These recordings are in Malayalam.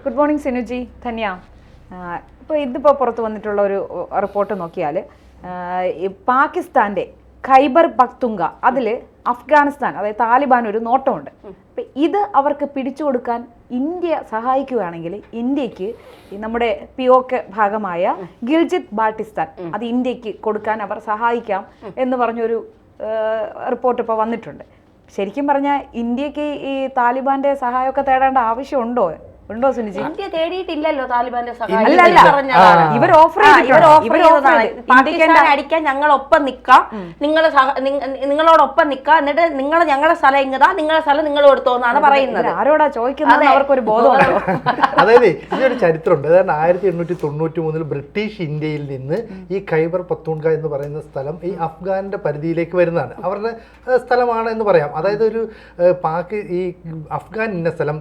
Good morning Sinuji. ധന്യ, ഇതിപ്പോൾ പുറത്ത് വന്നിട്ടുള്ള ഒരു റിപ്പോർട്ട് നോക്കിയാൽ പാകിസ്ഥാന്റെ ഖൈബർ പഖ്തുങ്ക അതിൽ അഫ്ഗാനിസ്ഥാൻ അതായത് താലിബാൻ ഒരു നോട്ടമുണ്ട്. അപ്പം ഇത് അവർക്ക് പിടിച്ചു കൊടുക്കാൻ ഇന്ത്യ സഹായിക്കുകയാണെങ്കിൽ ഇന്ത്യക്ക് നമ്മുടെ POK ഭാഗമായ ഗിൽജിത് ബാൾട്ടിസ്ഥാൻ അത് ഇന്ത്യക്ക് കൊടുക്കാൻ അവർ സഹായിക്കാം എന്ന് പറഞ്ഞൊരു റിപ്പോർട്ട് ഇപ്പോൾ വന്നിട്ടുണ്ട്. ശരിക്കും പറഞ്ഞാൽ ഇന്ത്യക്ക് ഈ താലിബാന്റെ സഹായമൊക്കെ തേടേണ്ട ആവശ്യമുണ്ടോ? സുനിജി? ഇന്ത്യ തേടിയിട്ടില്ലല്ലോ താലിബാന്റെ സഹായം. ഇവർ ഓഫർ പാകിസ്ഥാനെ അടിക്കാൻ ഞങ്ങൾ ഒപ്പം നിക്കാം, നിങ്ങളോടൊപ്പം നിക്കാം, എന്നിട്ട് നിങ്ങൾ ഞങ്ങളുടെ സ്ഥലം ഇങ്ങതാ, നിങ്ങളുടെ സ്ഥലം നിങ്ങൾ എടുത്തോന്നാണ് പറയുന്നത്. ആരോടാ ചോദിക്കുന്നത്? അവർക്കൊരു ബോധമുണ്ടോ? അതായത് ഇതിനൊരു ചരിത്രമുണ്ട്. അതായത് 1893 ബ്രിട്ടീഷ് ഇന്ത്യയിൽ നിന്ന് ഈ ഖൈബർ പഖ്തൂൺഖ എന്ന് പറയുന്ന സ്ഥലം ഈ അഫ്ഗാന്റെ പരിധിയിലേക്ക് വരുന്നതാണ്. അവരുടെ സ്ഥലമാണ് എന്ന് പറയാം. അതായത് ഒരു ഈ അഫ്ഗാൻ ഇന്ന സ്ഥലം,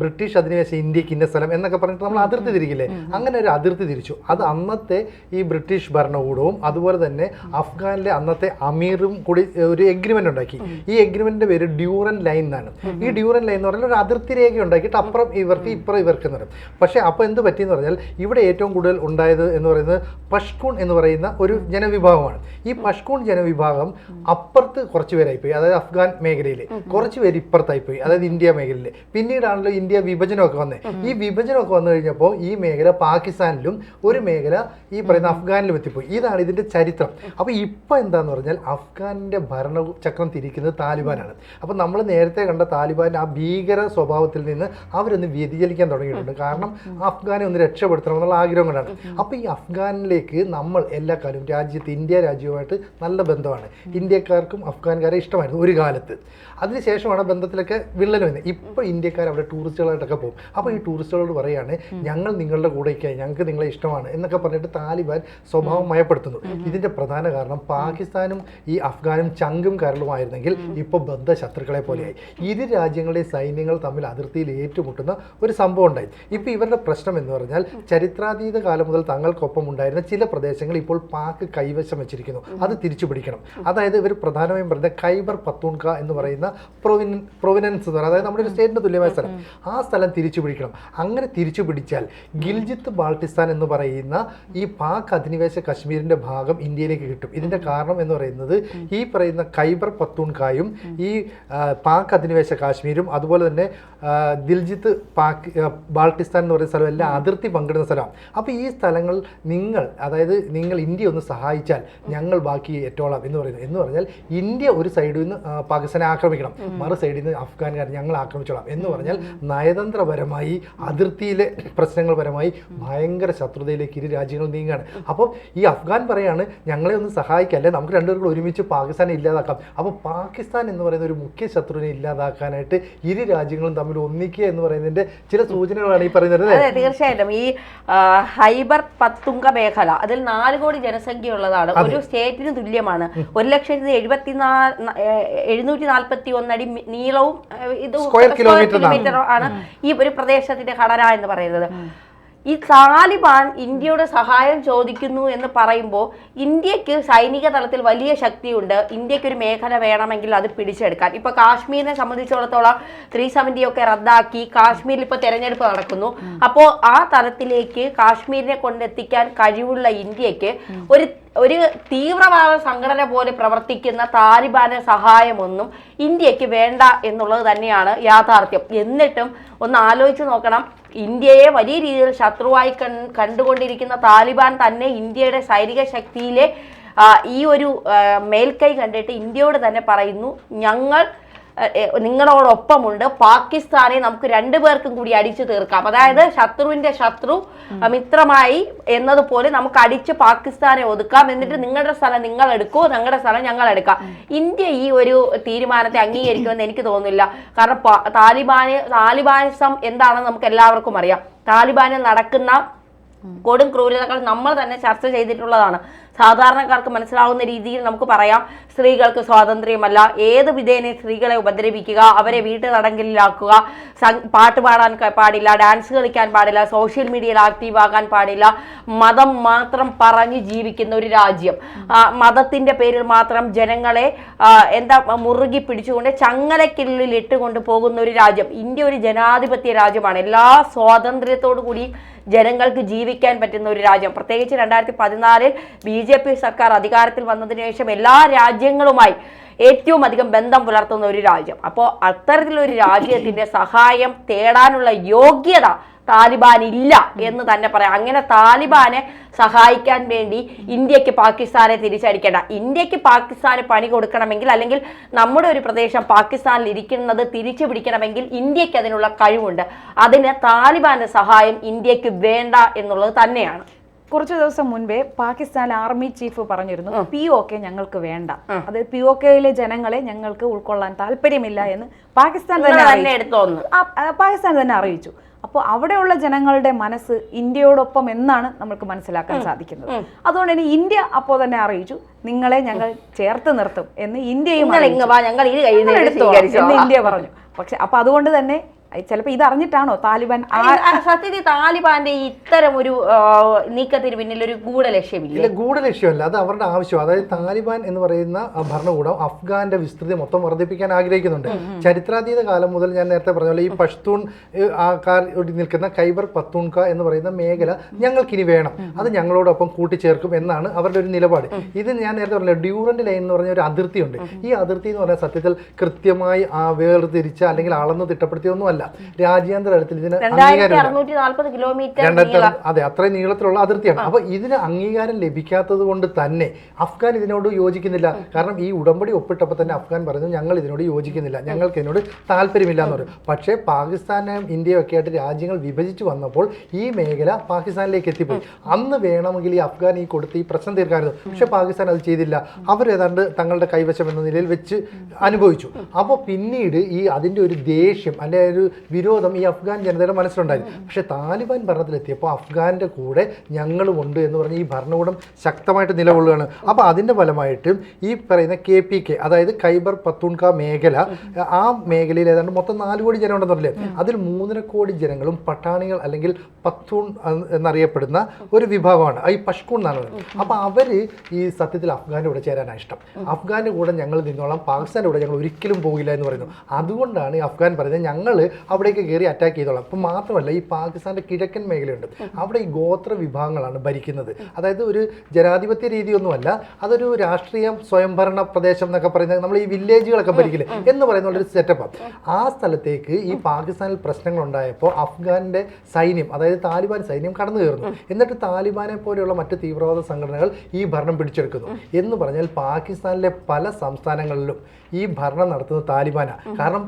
ബ്രിട്ടീഷ് അധിനിവേശം ഇന്ത്യക്ക് ഇന്ന സ്ഥലം എന്നൊക്കെ പറഞ്ഞിട്ട് നമ്മൾ അതിർത്തി തിരിക്കില്ലേ, അങ്ങനെ ഒരു അതിർത്തി തിരിച്ചു. അത് അന്നത്തെ ഈ ബ്രിട്ടീഷ് ഭരണകൂടവും അതുപോലെ തന്നെ അഫ്ഗാനിലെ അന്നത്തെ അമീറും കൂടി ഒരു എഗ്രിമെന്റ് ഉണ്ടാക്കി. ഈ എഗ്രിമെന്റിന്റെ പേര് ഡ്യൂറൻ ലൈൻ എന്നാണ്. ഈ ഡ്യൂറൻ ലൈൻ എന്ന് പറഞ്ഞാൽ ഒരു അതിർത്തി രേഖ ഉണ്ടാക്കിയിട്ട് അപ്പുറം ഇവർക്ക് ഇപ്പുറം ഇവർക്ക് എന്ന് പറയും. പക്ഷേ അപ്പോൾ എന്ത് പറ്റിയെന്ന് പറഞ്ഞാൽ ഇവിടെ ഏറ്റവും കൂടുതൽ ഉണ്ടായത് എന്ന് പറയുന്നത് പഷ്കൂൺ എന്ന് പറയുന്ന ഒരു ജനവിഭാഗമാണ്. ഈ പഷ്കൂൺ ജനവിഭാഗം അപ്പുറത്ത് കുറച്ച് പേരായിപ്പോയി, അതായത് അഫ്ഗാൻ മേഖലയിൽ കുറച്ച് പേര് ഇപ്പുറത്തായിപ്പോയി, അതായത് ഇന്ത്യ മേഖലയിൽ. പിന്നീടാണല്ലോ ഇന്ത്യ വിഭജനമൊക്കെ വന്നത്. ഈ വിഭജനമൊക്കെ വന്നു കഴിഞ്ഞപ്പോൾ ഈ മേഖല പാകിസ്ഥാനിലും ഒരു മേഖല ഈ പറയുന്ന അഫ്ഗാനിലും എത്തിപ്പോയി. ഇതാണ് ഇതിന്റെ ചരിത്രം. അപ്പോൾ ഇപ്പം എന്താന്ന് പറഞ്ഞാൽ അഫ്ഗാനിന്റെ ഭരണചക്രം തിരിക്കുന്നത് താലിബാനാണ്. അപ്പോൾ നമ്മൾ നേരത്തെ കണ്ട താലിബാൻ ആ ഭീകര സ്വഭാവത്തിൽ നിന്ന് അവരൊന്ന് വ്യതിചലിക്കാൻ തുടങ്ങിയിട്ടുണ്ട്. കാരണം അഫ്ഗാനെ ഒന്ന് രക്ഷപ്പെടുത്തണം എന്നുള്ള ആഗ്രഹം കൊണ്ടാണ്. അപ്പോൾ ഈ അഫ്ഗാനിലേക്ക് നമ്മൾ എല്ലാ കാലവും ഇന്ത്യ രാജ്യവുമായിട്ട് നല്ല ബന്ധമാണ്. ഇന്ത്യക്കാർക്കും അഫ്ഗാൻകാരെ ഇഷ്ടമായിരുന്നു ഒരു കാലത്ത്. അതിനുശേഷമാണ് ബന്ധത്തിലൊക്കെ വിള്ളൽ വന്നത്. ഇപ്പോൾ ഇന്ത്യക്കാർ അവിടെ ടൂറിസ്റ്റുകളായിട്ടൊക്കെ പോകും. അപ്പോൾ ഈ ടൂറിസ്റ്റുകളോട് പറയുകയാണ് ഞങ്ങൾ നിങ്ങളുടെ കൂടെയൊക്കെയായി, ഞങ്ങൾക്ക് നിങ്ങളെ ഇഷ്ടമാണ് എന്നൊക്കെ പറഞ്ഞിട്ട് താലിബാൻ സ്വഭാവം മയപ്പെടുത്തുന്നു. ഇതിൻ്റെ പ്രധാന കാരണം പാകിസ്ഥാനും ഈ അഫ്ഗാനും ചങ്കും കരളുമായിരുന്നെങ്കിൽ ഇപ്പോൾ ബദ്ധശത്രുക്കളെ പോലെയായി. ഇരു രാജ്യങ്ങളുടെയും സൈന്യങ്ങൾ തമ്മിൽ അതിർത്തിയിൽ ഏറ്റുമുട്ടുന്ന ഒരു സംഭവം ഉണ്ടായി. ഇപ്പോൾ ഇവരുടെ പ്രശ്നം എന്ന് പറഞ്ഞാൽ ചരിത്രാതീത കാലം മുതൽ തങ്ങൾക്കൊപ്പം ഉണ്ടായിരുന്ന ചില പ്രദേശങ്ങൾ ഇപ്പോൾ പാക് കൈവശം വെച്ചിരിക്കുന്നു. അത് തിരിച്ചു പിടിക്കണം. അതായത് ഇവർ പ്രധാനമായും പറയുന്നത് ഖൈബർ പഖ്തൂൺഖ എന്ന് പറയുന്ന പ്രൊവിനൻസ് എന്ന് പറയുന്നത്, അതായത് നമ്മുടെ ഒരു സ്റ്റേറ്റിന് തുല്യമായ സ്ഥലം, ആ സ്ഥലം തിരിച്ചു പിടിക്കണം. അങ്ങനെ തിരിച്ചു പിടിച്ചാൽ ഗിൽജിത്ത് ബാൾട്ടിസ്ഥാൻ എന്ന് പറയുന്ന ഈ പാക് അധിനിവേശ കശ്മീരിന്റെ ഭാഗം ഇന്ത്യയിലേക്ക് കിട്ടും. ഇതിന്റെ കാരണം എന്ന് പറയുന്നത് ഈ പറയുന്ന ഖൈബർ പഖ്തൂൺഖായും ഈ പാക് അധിനിവേശ കാശ്മീരും അതുപോലെ തന്നെ ദിൽജിത്ത് ബാൾട്ടിസ്ഥാൻ എന്ന് പറയുന്ന സ്ഥലം എല്ലാം അതിർത്തി പങ്കിടുന്ന സ്ഥലമാണ്. അപ്പോൾ ഈ സ്ഥലങ്ങൾ നിങ്ങൾ ഇന്ത്യ ഒന്ന് സഹായിച്ചാൽ ഞങ്ങൾ ബാക്കി ഏറ്റോളാം എന്ന് പറയുന്നത്. എന്ന് പറഞ്ഞാൽ ഇന്ത്യ ഒരു സൈഡിൽ നിന്ന് പാകിസ്ഥാനെ ആക്രമിക്കണം, മറു സൈഡിൽ നിന്ന് അഫ്ഗാൻകാർ ഞങ്ങൾ ആക്രമിച്ചോളാം എന്ന് പറഞ്ഞാൽ നയതന്ത്രപരമായി അതിർത്തിയിലെ പ്രശ്നങ്ങൾ പരമായി ഭയങ്കര ശത്രുതയിലേക്ക് ഇരു രാജ്യങ്ങൾ നീങ്ങുകയാണ്. അപ്പോൾ ഈ അഫ്ഗാൻ പറയാണ് ഞങ്ങളെ ഒന്ന് സഹായിക്കല്ലേ, നമുക്ക് രണ്ടുപേർക്കും ഒരുമിച്ച് പാകിസ്ഥാനെ ഇല്ലാതാക്കാം. അപ്പോൾ പാകിസ്ഥാൻ എന്ന് പറയുന്ന ഒരു മുഖ്യ ശത്രുവിനെ ഇല്ലാതാക്കാനായിട്ട് ഇരു രാജ്യങ്ങളും തമ്മിൽ ഒന്നിക്കുക എന്ന് പറയുന്നതിന്റെ ചില സൂചനകളാണ് ഈ പറയുന്നത്. അതെ, തീർച്ചയായിട്ടും. ഈ ഖൈബർ പഖ്തൂൺഖ മേഖല അതിൽ 4 കോടി ജനസംഖ്യ ഉള്ളതാണ്. ഒരു സ്റ്റേറ്റിന് തുല്യമാണ്. 1,74,741 അടി നീളവും ഇത് സ്ക്വയർ കിലോമീറ്റർ ആണ് ഈ ഒരു പ്രദേശത്തിന്റെ ഘടന എന്ന് പറയുന്നത്. ഈ താലിബാൻ ഇന്ത്യയുടെ സഹായം ചോദിക്കുന്നു എന്ന് പറയുമ്പോൾ ഇന്ത്യക്ക് സൈനിക തലത്തിൽ വലിയ ശക്തിയുണ്ട്. ഇന്ത്യക്ക് ഒരു മേഖല വേണമെങ്കിൽ അത് പിടിച്ചെടുക്കാൻ. ഇപ്പോൾ കാശ്മീരിനെ സംബന്ധിച്ചിടത്തോളം 370 ഒക്കെ റദ്ദാക്കി കാശ്മീരിൽ ഇപ്പോൾ തെരഞ്ഞെടുപ്പ് നടക്കുന്നു. അപ്പോൾ ആ തലത്തിലേക്ക് കാശ്മീരിനെ കൊണ്ടെത്തിക്കാൻ കഴിവുള്ള ഇന്ത്യക്ക് ഒരു തീവ്രവാദ സംഘടന പോലെ പ്രവർത്തിക്കുന്ന താലിബാന്റെ സഹായമൊന്നും ഇന്ത്യക്ക് വേണ്ട എന്നുള്ളത് തന്നെയാണ് യാഥാർത്ഥ്യം. എന്നിട്ടും ഒന്ന് ആലോചിച്ച് നോക്കണം, ഇന്ത്യയെ വലിയ രീതിയിൽ ശത്രുവായി കണ്ടുകൊണ്ടിരിക്കുന്ന താലിബാൻ തന്നെ ഇന്ത്യയുടെ സൈനിക ശക്തിയിലെ ഈ ഒരു മേൽക്കൈ കണ്ടിട്ട് ഇന്ത്യയോട് തന്നെ പറയുന്നു ഞങ്ങൾ നിങ്ങളോടൊപ്പമുണ്ട്, പാകിസ്ഥാനെ നമുക്ക് 2 പേർക്കും കൂടി അടിച്ചു തീർക്കാം. അതായത് ശത്രുവിന്റെ ശത്രു മിത്രമായി എന്നതുപോലെ നമുക്ക് അടിച്ച് പാകിസ്ഥാനെ ഒതുക്കാം, എന്നിട്ട് നിങ്ങളുടെ സ്ഥലം നിങ്ങൾ എടുക്കൂ, ഞങ്ങളുടെ സ്ഥലം ഞങ്ങൾ എടുക്കാം. ഇന്ത്യ ഈ ഒരു തീരുമാനത്തെ അംഗീകരിക്കുമെന്ന് എനിക്ക് തോന്നുന്നില്ല. കാരണം താലിബാനിസം എന്താണെന്ന് നമുക്ക് എല്ലാവർക്കും അറിയാം. താലിബാനിൽ നടക്കുന്ന കൊടും ക്രൂരതകൾ നമ്മൾ തന്നെ ചർച്ച ചെയ്തിട്ടുള്ളതാണ്. സാധാരണക്കാർക്ക് മനസ്സിലാവുന്ന രീതിയിൽ നമുക്ക് പറയാം, സ്ത്രീകൾക്ക് സ്വാതന്ത്ര്യമല്ല, ഏത് വിധേന സ്ത്രീകളെ ഉപദ്രവിക്കുക, അവരെ വീട്ടുതടങ്കലിലാക്കുക, പാട്ട് പാടാൻ പാടില്ല, ഡാൻസ് കളിക്കാൻ പാടില്ല, സോഷ്യൽ മീഡിയയിൽ ആക്റ്റീവ് ആകാൻ പാടില്ല, മതം മാത്രം പറഞ്ഞ് ജീവിക്കുന്ന ഒരു രാജ്യം, മതത്തിന്റെ പേരിൽ മാത്രം ജനങ്ങളെ മുറുകി പിടിച്ചുകൊണ്ട് ചങ്ങലയ്ക്കുള്ളിൽ ഇട്ടുകൊണ്ട് പോകുന്ന ഒരു രാജ്യം. ഇന്ത്യ ഒരു ജനാധിപത്യ രാജ്യമാണ്. എല്ലാ സ്വാതന്ത്ര്യത്തോടു കൂടി ജനങ്ങൾക്ക് ജീവിക്കാൻ പറ്റുന്ന ഒരു രാജ്യം. പ്രത്യേകിച്ച് 2014 BJP സർക്കാർ അധികാരത്തിൽ വന്നതിന് ശേഷം എല്ലാ രാജ്യങ്ങളുമായി ഏറ്റവും അധികം ബന്ധം പുലർത്തുന്ന ഒരു രാജ്യം. അപ്പോൾ അത്തരത്തിലൊരു രാജ്യത്തിന്റെ സഹായം തേടാനുള്ള യോഗ്യത താലിബാൻ ഇല്ല എന്ന് തന്നെ പറയാം. അങ്ങനെ താലിബാനെ സഹായിക്കാൻ വേണ്ടി ഇന്ത്യക്ക് പാകിസ്ഥാനെ തിരിച്ചടിക്കേണ്ട. ഇന്ത്യക്ക് പാകിസ്ഥാന് പണി കൊടുക്കണമെങ്കിൽ, അല്ലെങ്കിൽ നമ്മുടെ ഒരു പ്രദേശം പാകിസ്ഥാനിൽ ഇരിക്കുന്നത് തിരിച്ചു പിടിക്കണമെങ്കിൽ ഇന്ത്യക്ക് അതിനുള്ള കഴിവുണ്ട്. അതിന് താലിബാന്റെ സഹായം ഇന്ത്യക്ക് വേണ്ട എന്നുള്ളത് തന്നെയാണ്. കുറച്ചു ദിവസം മുൻപേ പാകിസ്ഥാൻ ആർമി ചീഫ് പറഞ്ഞിരുന്നു, POK ഞങ്ങൾക്ക് വേണ്ട, അത് POKയിലെ ജനങ്ങളെ ഞങ്ങൾക്ക് ഉൾക്കൊള്ളാൻ താല്പര്യമില്ല എന്ന് പാകിസ്ഥാൻ തന്നെ അറിയിച്ചു. അപ്പോൾ അവിടെയുള്ള ജനങ്ങളുടെ മനസ്സ് ഇന്ത്യയോടൊപ്പം എന്നാണ് നമുക്ക് മനസ്സിലാക്കാൻ സാധിക്കുന്നത്. അതുകൊണ്ട് തന്നെ ഇന്ത്യ അപ്പോൾ തന്നെ അറിയിച്ചു, നിങ്ങളെ ഞങ്ങൾ ചേർത്ത് നിർത്തും എന്ന് ഇന്ത്യയും ഇന്ത്യ പറഞ്ഞു. പക്ഷെ അപ്പൊ അതുകൊണ്ട് തന്നെ ചിലപ്പോ ഇത് അറിഞ്ഞിട്ടാണോ താലിബാൻ? സത്യത്തിൽ താലിബാന്റെ ഇത്തരം ഒരു നീക്കത്തിന് പിന്നിൽ ഒരു ഗൂഢലക്ഷ്യമില്ല. ഗൂഢലക്ഷ്യമല്ല, അത് അവരുടെ ആവശ്യം. അതായത് താലിബാൻ എന്ന് പറയുന്ന ഭരണകൂടം അഫ്ഗാന്റെ വിസ്തൃതി മൊത്തം വർദ്ധിപ്പിക്കാൻ ആഗ്രഹിക്കുന്നുണ്ട്. ചരിത്രാതീത കാലം മുതൽ ഞാൻ നേരത്തെ പറഞ്ഞ പോലെ ഈ പഷ്തൂൺ നിൽക്കുന്ന ഖൈബർ പത്തൂൺക എന്ന് പറയുന്ന മേഖല ഞങ്ങൾക്കിനി വേണം, അത് ഞങ്ങളോടൊപ്പം കൂട്ടിച്ചേർക്കും എന്നാണ് അവരുടെ ഒരു നിലപാട്. ഇത് ഞാൻ നേരത്തെ പറഞ്ഞ ഡ്യൂറന്റ് ലൈൻ എന്ന് പറഞ്ഞ ഒരു അതിർത്തിയുണ്ട്. ഈ അതിർത്തി എന്ന് പറഞ്ഞാൽ സത്യത്തിൽ കൃത്യമായി വേർതിരിച്ച അല്ലെങ്കിൽ അളന്ന് തിട്ടപ്പെടുത്തിയൊന്നുമല്ല. രാജ്യാന്തര തലത്തിൽ ഇതിന് അതെ അത്രയും നീളത്തിലുള്ള അതിർത്തിയാണ്. അപ്പൊ ഇതിന് അംഗീകാരം ലഭിക്കാത്തത് കൊണ്ട് തന്നെ അഫ്ഗാൻ ഇതിനോട് യോജിക്കുന്നില്ല. കാരണം ഈ ഉടമ്പടി ഒപ്പിട്ടപ്പോൾ തന്നെ അഫ്ഗാൻ പറഞ്ഞു, ഞങ്ങൾ ഇതിനോട് യോജിക്കുന്നില്ല, ഞങ്ങൾക്ക് ഇതിനോട് താല്പര്യമില്ല എന്ന് പറയും. പക്ഷേ പാകിസ്ഥാനും ഇന്ത്യയും ഒക്കെ ആയിട്ട് രാജ്യങ്ങൾ വിഭജിച്ച് വന്നപ്പോൾ ഈ മേഖല പാകിസ്ഥാനിലേക്ക് എത്തിപ്പോയി. അന്ന് വേണമെങ്കിൽ ഈ അഫ്ഗാൻ ഈ കൊടുത്ത് ഈ പ്രശ്നം തീർക്കാമായിരുന്നു. പക്ഷെ പാകിസ്ഥാൻ അത് ചെയ്തില്ല. അവരേതാണ്ട് തങ്ങളുടെ കൈവശം എന്ന നിലയിൽ വെച്ച് അനുഭവിച്ചു. അപ്പോൾ പിന്നീട് ഈ അതിൻ്റെ ഒരു ദേഷ്യം അല്ലെ ഒരു വിരോധം ഈ അഫ്ഗാൻ ജനതയുടെ മനസ്സിലുണ്ടായിരുന്നു. പക്ഷെ താലിബാൻ ഭരണത്തിലെത്തിയപ്പോൾ അഫ്ഗാന്റെ കൂടെ ഞങ്ങളുമുണ്ട് എന്ന് പറഞ്ഞ് ഈ ഭരണകൂടം ശക്തമായിട്ട് നിലകൊള്ളുകയാണ്. അപ്പോൾ അതിൻ്റെ ഫലമായിട്ട് ഈ പറയുന്ന KPK, അതായത് ഖൈബർ പത്തൂൺക മേഖല, ആ മേഖലയിൽ ഏതാണ്ട് മൊത്തം 4 കോടി ജനം ഉണ്ടെന്ന് പറഞ്ഞില്ലേ, അതിൽ 3.5 കോടി ജനങ്ങളും പട്ടാണികൾ അല്ലെങ്കിൽ പത്തൂൺ എന്നറിയപ്പെടുന്ന ഒരു വിഭാഗമാണ്, ഈ പഷ്കൂൺ എന്നാണ് പറയുന്നത്. അപ്പോൾ അവർ ഈ സത്യത്തിൽ അഫ്ഗാൻ്റെ കൂടെ ചേരാനാണ് ഇഷ്ടം. അഫ്ഗാൻ്റെ കൂടെ ഞങ്ങൾ നിന്നോളാം, പാകിസ്ഥാൻ്റെ കൂടെ ഞങ്ങൾ ഒരിക്കലും പോകില്ല എന്ന് പറയുന്നു. അതുകൊണ്ടാണ് ഈ അഫ്ഗാൻ പറയുന്നത് ഞങ്ങൾ അവിടേക്ക് കയറി അറ്റാക്ക് ചെയ്തോളാം. അപ്പം മാത്രമല്ല ഈ പാകിസ്ഥാൻ്റെ കിഴക്കൻ മേഖലയുണ്ട്, അവിടെ ഈ ഗോത്ര വിഭാഗങ്ങളാണ് ഭരിക്കുന്നത്. അതായത് ഒരു ജനാധിപത്യ രീതിയൊന്നുമല്ല, അതൊരു രാഷ്ട്രീയ സ്വയംഭരണ പ്രദേശം എന്നൊക്കെ പറയുന്നത്, നമ്മൾ ഈ വില്ലേജുകളൊക്കെ ഭരിക്കില്ലേ എന്ന് പറയുന്ന ഒരു സെറ്റപ്പാണ്. ആ സ്ഥലത്തേക്ക് ഈ പാകിസ്ഥാനിൽ പ്രശ്നങ്ങൾ ഉണ്ടായപ്പോൾ അഫ്ഗാന്റെ സൈന്യം, അതായത് താലിബാൻ സൈന്യം കടന്നു കയറുന്നു. എന്നിട്ട് താലിബാനെ പോലെയുള്ള മറ്റ് തീവ്രവാദ സംഘടനകൾ ഈ ഭരണം പിടിച്ചെടുക്കുന്നു. എന്ന് പറഞ്ഞാൽ പാകിസ്ഥാനിലെ പല സംസ്ഥാനങ്ങളിലും ഈ ഭരണം നടത്തുന്നത് താലിബാനാണ്. കാരണം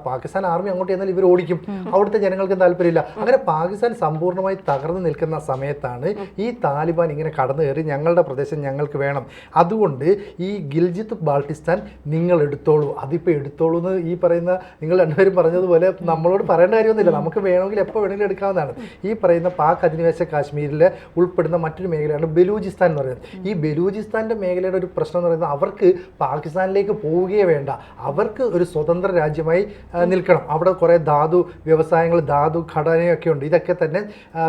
പാകിസ്ഥാൻ ആർമി അങ്ങോട്ട് ചെന്നാൽ ഇവർ ഓടിക്കും, അവിടുത്തെ ജനങ്ങൾക്ക് താല്പര്യമില്ല. അങ്ങനെ പാകിസ്ഥാൻ സമ്പൂർണ്ണമായി തകർന്നു നിൽക്കുന്ന സമയത്താണ് ഈ താലിബാൻ ഇങ്ങനെ കടന്നു കയറി ഞങ്ങളുടെ പ്രദേശം ഞങ്ങൾക്ക് വേണം, അതുകൊണ്ട് ഈ ഗിൽജിത്ത് ബാൾട്ടിസ്ഥാൻ നിങ്ങൾ എടുത്തോളൂ, അതിപ്പോൾ എടുത്തോളൂ എന്ന് ഈ പറയുന്ന നിങ്ങൾ രണ്ടുപേരും പറഞ്ഞതുപോലെ നമ്മളോട് പറയേണ്ട കാര്യമൊന്നുമില്ല, നമുക്ക് വേണമെങ്കിൽ എപ്പോൾ വേണമെങ്കിലും എടുക്കാവുന്നതാണ്. ഈ പറയുന്ന പാക് അധിനിവേശ കാശ്മീരിൽ ഉൾപ്പെടുന്ന മറ്റൊരു മേഖലയാണ് ബലൂചിസ്ഥാൻ എന്ന് പറയുന്നത്. ഈ ബലൂചിസ്ഥാൻ്റെ മേഖലയുടെ ഒരു പ്രശ്നം എന്ന് പറയുന്നത് അവർക്ക് പാകിസ്ഥാനിലേക്ക് പോവുകയേ വേണ്ട, അവർക്ക് ഒരു സ്വതന്ത്ര രാജ്യമായി നിൽക്കണം. അവിടെ കുറേ ധാതു വ്യവസായങ്ങൾ, ധാതു ഘടനയൊക്കെ ഉണ്ട്, ഇതൊക്കെ തന്നെ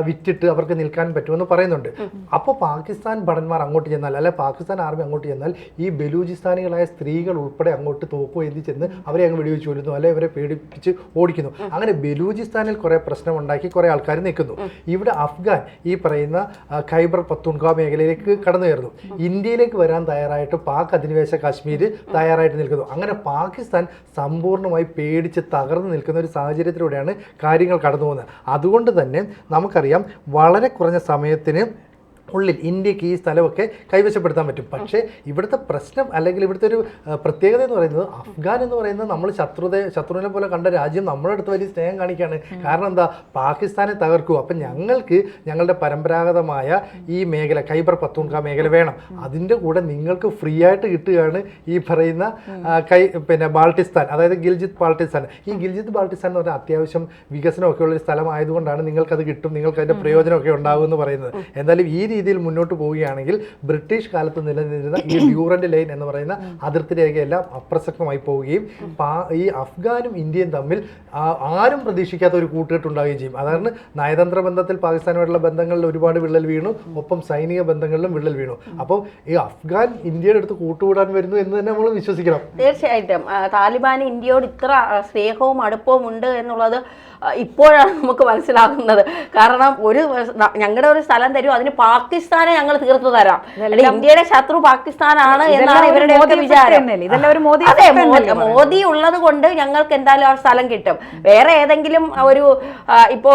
വിറ്റിട്ട് അവർക്ക് നിൽക്കാൻ പറ്റുമെന്ന് പറയുന്നുണ്ട്. അപ്പോൾ പാകിസ്ഥാൻ ഭടന്മാർ അങ്ങോട്ട് ചെന്നാൽ, അല്ലെ പാകിസ്ഥാൻ ആർമി അങ്ങോട്ട് ചെന്നാൽ ഈ ബലൂചിസ്ഥാനികളായ സ്ത്രീകൾ ഉൾപ്പെടെ അങ്ങോട്ട് തോക്കുവേന്തി ചെന്ന് അവരെ അങ്ങ് വെടിവെച്ച് കൊല്ലുന്നു, അല്ലെ അവരെ പേടിപ്പിച്ച് ഓടിക്കുന്നു. അങ്ങനെ ബലൂചിസ്ഥാനിൽ കുറേ പ്രശ്നമുണ്ടാക്കി കുറേ ആൾക്കാർ നിൽക്കുന്നു. ഇവിടെ അഫ്ഗാൻ ഈ പറയുന്ന ഖൈബർ പത്തൂൺഖ മേഖലയിലേക്ക് കടന്നു കയറുന്നു. ഇന്ത്യയിലേക്ക് വരാൻ തയ്യാറായിട്ട് പാക് അധിനിവേശ കാശ്മീർ തയ്യാറായിട്ട് നിൽക്കുന്നു. അങ്ങനെ പാകിസ്ഥാൻ സമ്പൂർണ്ണമായി പേടിച്ച് തകർന്നു നിൽക്കുന്ന ഒരു സാഹചര്യത്തിലൂടെയാണ് കാര്യങ്ങൾ കടന്നു പോകുന്നത്. അതുകൊണ്ട് തന്നെ നമുക്കറിയാം വളരെ കുറഞ്ഞ സമയത്തിന് ഉള്ളിൽ ഇന്ത്യക്ക് ഈ സ്ഥലമൊക്കെ കൈവശപ്പെടുത്താൻ പറ്റും. പക്ഷേ ഇവിടുത്തെ പ്രശ്നം അല്ലെങ്കിൽ ഇവിടുത്തെ ഒരു പ്രത്യേകത എന്ന് പറയുന്നത് അഫ്ഗാൻ എന്ന് പറയുന്നത് നമ്മൾ ശത്രുവിനെ പോലെ കണ്ട രാജ്യം നമ്മുടെ അടുത്ത് വലിയ സ്നേഹം കാണിക്കുകയാണ്. കാരണം എന്താ, പാകിസ്ഥാനെ തകർക്കുക. അപ്പം ഞങ്ങൾക്ക് ഞങ്ങളുടെ പരമ്പരാഗതമായ ഈ മേഖല ഖൈബർ പത്തൂൺഖ മേഖല വേണം, അതിൻ്റെ കൂടെ നിങ്ങൾക്ക് ഫ്രീ ആയിട്ട് കിട്ടുകയാണ് ഈ പറയുന്ന ബാൾട്ടിസ്ഥാൻ, അതായത് ഗിൽജിത്ത് ബാൾട്ടിസ്ഥാൻ. ഈ ഗിൽജിത്ത് ബാൾട്ടിസ്ഥാൻ എന്ന് പറഞ്ഞാൽ അത്യാവശ്യം വികസനമൊക്കെ ഉള്ളൊരു സ്ഥലമായതുകൊണ്ടാണ് നിങ്ങൾക്കത് കിട്ടും, നിങ്ങൾക്ക് അതിൻ്റെ പ്രയോജനമൊക്കെ ഉണ്ടാകുമെന്ന് പറയുന്നത്. എന്തായാലും ഈ രീതിയിൽ മുന്നോട്ട് പോവുകയാണെങ്കിൽ ബ്രിട്ടീഷ് കാലത്ത് നിലനിന്നിരുന്ന ഈ ഡ്യൂറന്റ് ലൈൻ എന്ന് പറയുന്ന അതിർത്തി രേഖയെല്ലാം അപ്രസക്തമായി പോവുകയും ഈ അഫ്ഗാനും ഇന്ത്യയും തമ്മിൽ ആരും പ്രതീക്ഷിക്കാത്ത ഒരു കൂട്ടുകെട്ടുണ്ടാവുകയും ചെയ്യും. അതാണ് നയതന്ത്ര ബന്ധത്തിൽ പാകിസ്ഥാനുമായിട്ടുള്ള ബന്ധങ്ങളിൽ ഒരുപാട് വിള്ളൽ വീണു, ഒപ്പം സൈനിക ബന്ധങ്ങളിലും വിള്ളൽ വീണു. അപ്പോൾ ഈ അഫ്ഗാൻ ഇന്ത്യയുടെ അടുത്ത് കൂട്ടുകൂടാൻ വരുന്നു എന്ന് തന്നെ നമ്മൾ വിശ്വസിക്കണം. തീർച്ചയായിട്ടും താലിബാന് ഇന്ത്യയോട് ഇത്ര സ്നേഹവും അടുപ്പവും ഉണ്ട് എന്നുള്ളത് ഇപ്പോഴാണ് നമുക്ക് മനസ്സിലാകുന്നത്. കാരണം ഞങ്ങളുടെ ഒരു സ്ഥലം തരും, അതിന് പാകിസ്ഥാനെ ഞങ്ങൾ തീർത്തു തരാം. ഇന്ത്യയുടെ ശത്രു പാകിസ്ഥാനാണ് എന്നാണ് ഇവരുടെ വിചാരം. അതെ, മോദി ഉള്ളത് കൊണ്ട് ഞങ്ങൾക്ക് എന്തായാലും ആ സ്ഥലം കിട്ടും. വേറെ ഏതെങ്കിലും ഒരു ഇപ്പോ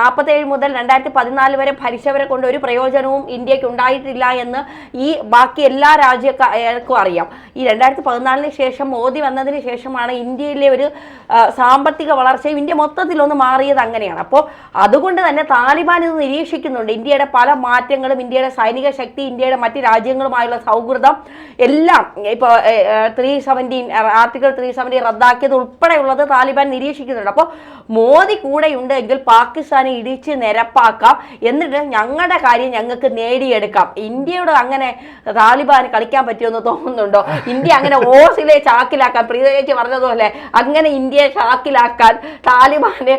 47 മുതൽ 2014 വരെ ഭരിച്ചവരെ കൊണ്ട് ഒരു പ്രയോജനവും ഇന്ത്യക്ക് ഉണ്ടായിട്ടില്ല എന്ന് ഈ ബാക്കി എല്ലാ രാജ്യക്കാർക്കും അറിയാം. ഈ 2014 ശേഷം മോദി വന്നതിന് ശേഷമാണ് ഇന്ത്യയിലെ ഒരു സാമ്പത്തിക വളർച്ചയും ഇന്ത്യ മൊത്തത്തിലൊന്ന് മാറിയത് അങ്ങനെയാണ്. അപ്പോൾ അതുകൊണ്ട് തന്നെ താലിബാൻ ഇത് നിരീക്ഷിക്കുന്നുണ്ട്. ഇന്ത്യയുടെ പല മാറ്റങ്ങളും, ഇന്ത്യയുടെ സൈനിക ശക്തി, ഇന്ത്യയുടെ മറ്റ് രാജ്യങ്ങളുമായുള്ള സൗഹൃദം എല്ലാം ഇപ്പോൾ ആർട്ടിക്കിൾ 370 റദ്ദാക്കിയത് ഉൾപ്പെടെയുള്ളത് താലിബാൻ നിരീക്ഷിക്കുന്നുണ്ട്. അപ്പോൾ മോദി കൂടെയുണ്ട് എങ്കിൽ പാകിസ്ഥാനെ ഇടിച്ച് നിരപ്പാക്കാം, എന്നിട്ട് ഞങ്ങളുടെ കാര്യം ഞങ്ങൾക്ക് നേടിയെടുക്കാം. ഇന്ത്യയോട് അങ്ങനെ താലിബാന് കളിക്കാൻ പറ്റുമെന്ന് തോന്നുന്നുണ്ടോ? ഇന്ത്യ അങ്ങനെ ഓസിലെ ചാക്കിലാക്കാൻ, പ്രീതേച്ചി പറഞ്ഞതുപോലെ അങ്ങനെ ഇന്ത്യയെ ചാക്കിലാക്കാൻ താലിബാന്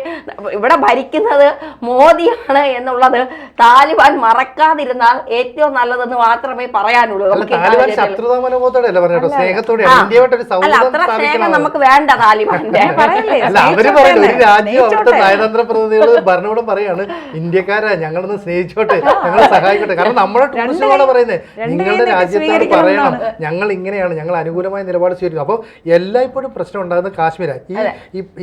ഇവിടെ ഭരിക്കുന്നത് മോദിയാണ് എന്നുള്ളത് താലിബാൻ മറക്കാതിരുന്നാൽ ഏറ്റവും നല്ലതെന്ന് മാത്രമേ പറയാനുള്ളൂ. അത്ര സ്നേഹം നമുക്ക് വേണ്ട താലിബാന്റെ. നയതന്ത്ര പ്രതിനിധികൾ ഭരണകൂടം പറയാണ്, ഇന്ത്യക്കാരാ ഞങ്ങളൊന്ന് സ്നേഹിച്ചോട്ടെ, ഞങ്ങളെ സഹായിക്കട്ടെ. കാരണം നമ്മുടെ ടൂറിസ്റ്റുകളാണ് പറയുന്നത്, നിങ്ങളുടെ രാജ്യത്തോട് പറയണം ഞങ്ങൾ ഇങ്ങനെയാണ്, ഞങ്ങൾ അനുകൂലമായ നിലപാട് സ്വീകരിക്കും. അപ്പോൾ എല്ലായ്പ്പോഴും പ്രശ്നം ഉണ്ടാകുന്നത് കാശ്മീരാണ്.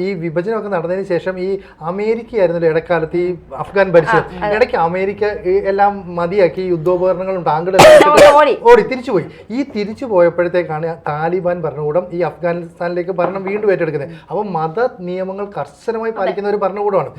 ഈ വിഭജനമൊക്കെ നടന്നതിന് ശേഷം ഈ അമേരിക്കയായിരുന്നല്ലോ ഇടക്കാലത്ത് ഈ അഫ്ഗാൻ ഭരിച്ചത്. ഇടയ്ക്ക് അമേരിക്ക എല്ലാം മതിയാക്കി യുദ്ധോപകരണങ്ങളും ടാങ്കുകളും ഓടി തിരിച്ചുപോയി. ഈ തിരിച്ചു പോയപ്പോഴത്തേക്കാണ് താലിബാൻ ഭരണകൂടം ഈ അഫ്ഗാനിസ്ഥാനിലേക്ക് ഭരണം വീണ്ടും ഏറ്റെടുക്കുന്നത്. അപ്പം മത നിയമങ്ങൾ കർശനമായി പാലിക്കുന്ന ഒരു ഭരണകൂടമാണ്.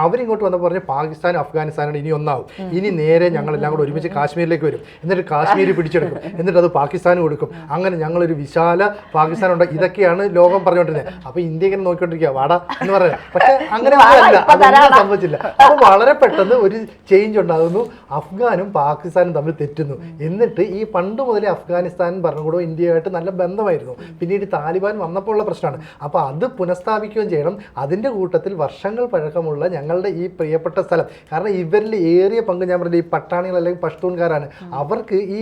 അവരിങ്ങോട്ട് വന്നപ്പോൾ പറഞ്ഞു പാകിസ്ഥാനും അഫ്ഗാനിസ്ഥാനും ഇനി ഒന്നാവും, ഇനി നേരെ ഞങ്ങളെല്ലാം കൂടെ ഒരുമിച്ച് കാശ്മീരിലേക്ക് വരും, എന്നിട്ട് കാശ്മീർ പിടിച്ചെടുക്കും, എന്നിട്ട് അത് പാകിസ്ഥാനും കൊടുക്കും, അങ്ങനെ ഞങ്ങളൊരു വിശാല പാകിസ്ഥാൻ ഉണ്ട്. ഇതൊക്കെയാണ് ലോകം പറഞ്ഞുകൊണ്ടിരുന്നത്. അപ്പൊ ഇന്ത്യ ഇങ്ങനെ നോക്കിക്കൊണ്ടിരിക്കുക വാടാ എന്ന് പറയുന്നത്. പക്ഷെ അങ്ങനെ അല്ല, അതൊന്നും സംഭവിച്ചില്ല. അപ്പൊ വളരെ പെട്ടെന്ന് ഒരു ചേഞ്ച് ഉണ്ടാകുന്നു, അഫ്ഗാനും പാകിസ്ഥാനും തമ്മിൽ തെറ്റുന്നു. എന്നിട്ട് ഈ പണ്ട് മുതലേ അഫ്ഗാനിസ്ഥാൻ ഭരണകൂടവും ഇന്ത്യയുമായിട്ട് നല്ല ബന്ധമായിരുന്നു. പിന്നീട് താലിബാൻ വന്നപ്പോൾ ഉള്ള പ്രശ്നമാണ്. അപ്പൊ അത് പുനഃസ്ഥാപിക്കുകയും ചെയ്യണം. അതിന്റെ കൂട്ടത്തിൽ വർഷങ്ങൾ പഴക്കമുള്ള ഞങ്ങളുടെ ഈ പ്രിയപ്പെട്ട സ്ഥലം, കാരണം ഇവരിൽ ഏറിയ പങ്ക് ഞാൻ പറഞ്ഞ ഈ പട്ടാണികൾ അല്ലെങ്കിൽ പഷ്തൂൺകാരാണ്. അവർക്ക് ഈ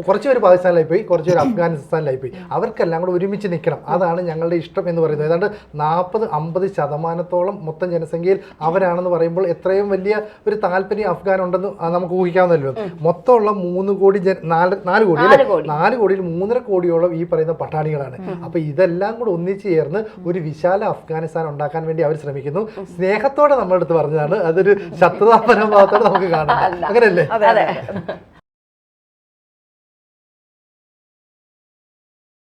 കുറച്ചുപേര് പാകിസ്ഥാനിലായി പോയി, കുറച്ചുപേര് അഫ്ഗാനിസ്ഥാനിലായി പോയി, അവർക്കെല്ലാം കൂടെ ഒരുമിച്ച് നിൽക്കണം. അതാണ് ഞങ്ങളുടെ ഇഷ്ടം എന്ന് പറയുന്നത്. ഏതാണ്ട് 40-50% മൊത്തം ജനസംഖ്യയിൽ അവരാണെന്ന് പറയുമ്പോൾ എത്രയും വലിയ ഒരു താല്പര്യം അഫ്ഗാൻ ഉണ്ടെന്ന് നമുക്ക് ഊഹിക്കാവുന്നല്ലോ. മൊത്തമുള്ള 3 കോടി 4 കോടി അല്ലെ, 4 കോടിയിൽ 3.5 കോടിയോളം ഈ പറയുന്ന പട്ടാണികളാണ്. അപ്പൊ ഇതെല്ലാം കൂടെ ഒന്നിച്ചു ചേർന്ന് ഒരു വിശാല അഫ്ഗാനിസ്ഥാൻ ഉണ്ടാക്കാൻ വേണ്ടി അവർ ശ്രമിക്കുന്നു. സ്നേഹത്തോടെ നമ്മുടെ അടുത്ത് പറഞ്ഞതാണ്, അതൊരു ശത്രുതാ മനോഭാവത്തോടെ നമുക്ക് കാണാം. അങ്ങനെയല്ലേ?